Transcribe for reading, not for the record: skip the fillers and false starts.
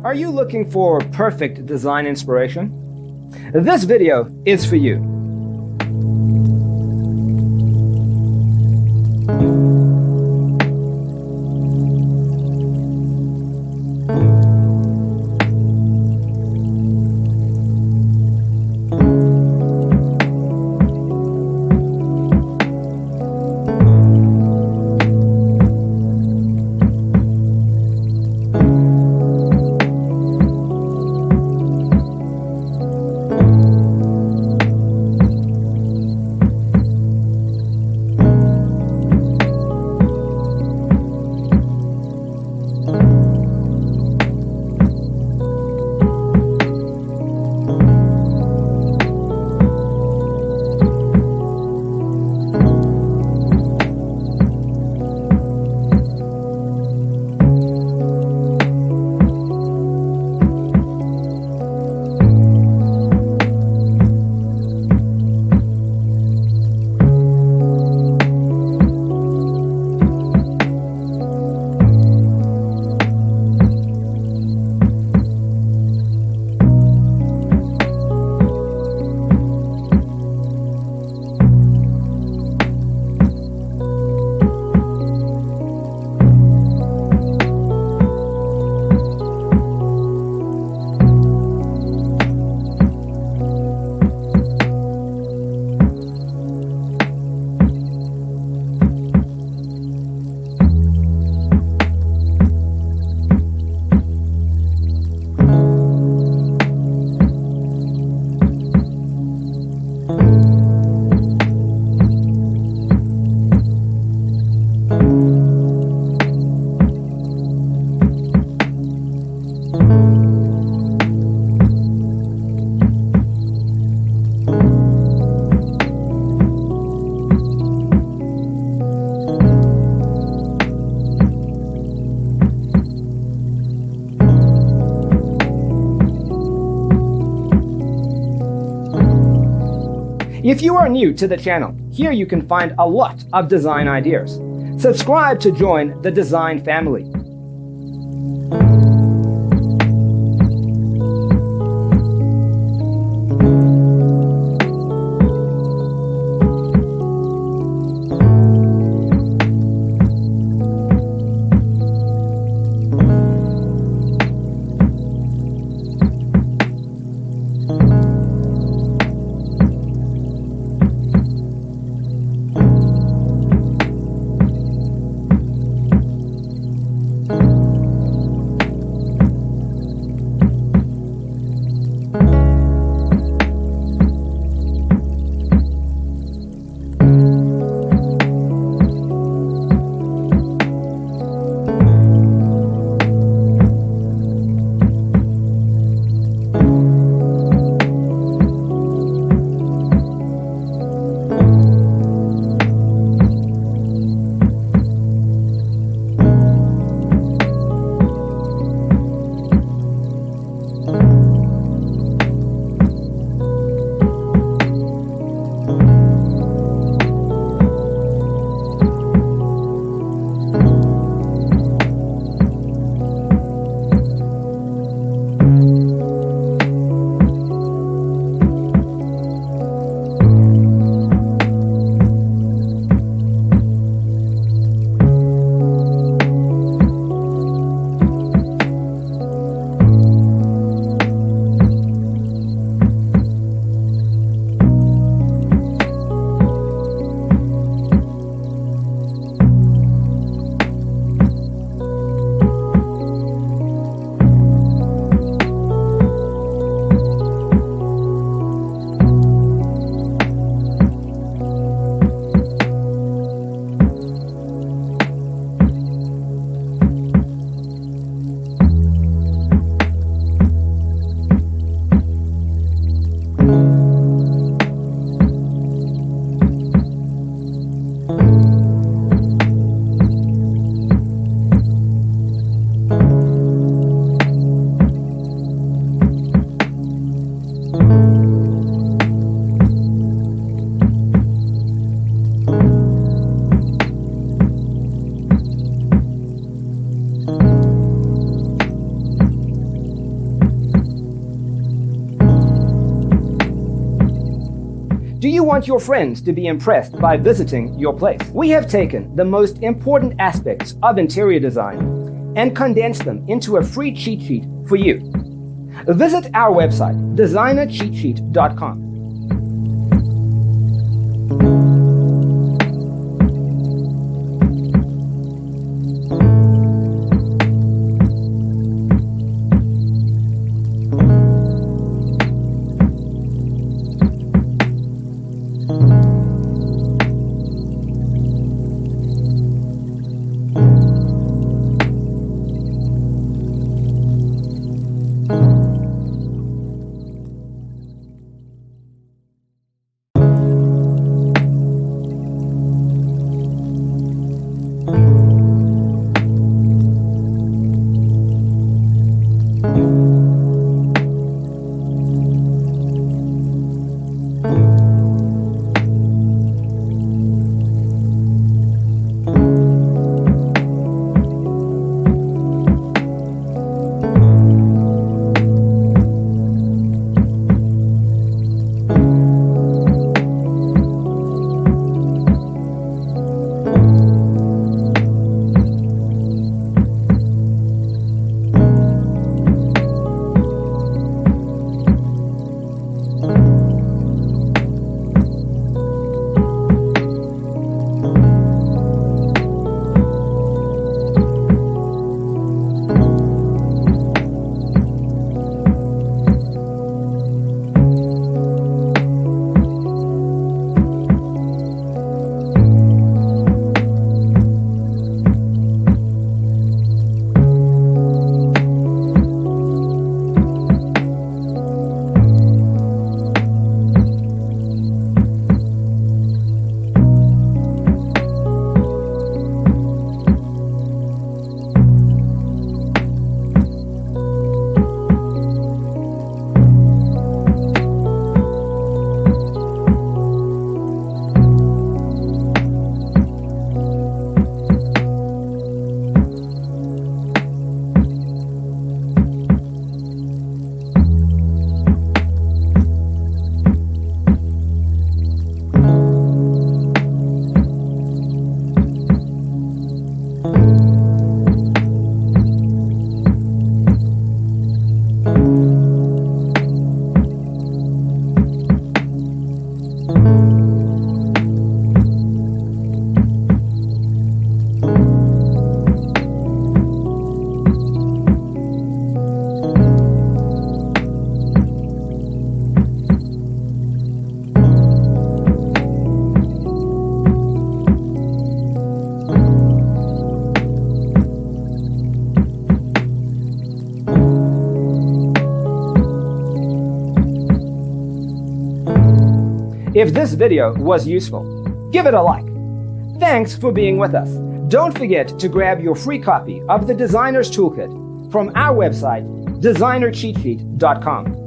Are you looking for perfect design inspiration? This video is for you. If you are new to the channel, here you can find a lot of design ideas. Subscribe to join the design family. Do you want your friends to be impressed by visiting your place? We have taken the most important aspects of interior design and condensed them into a free cheat sheet for you. Visit our website, designercheatsheet.com. If this video was useful, give it a like. Thanks for being with us. Don't forget to grab your free copy of the Designer's Toolkit from our website, designercheatsheet.com.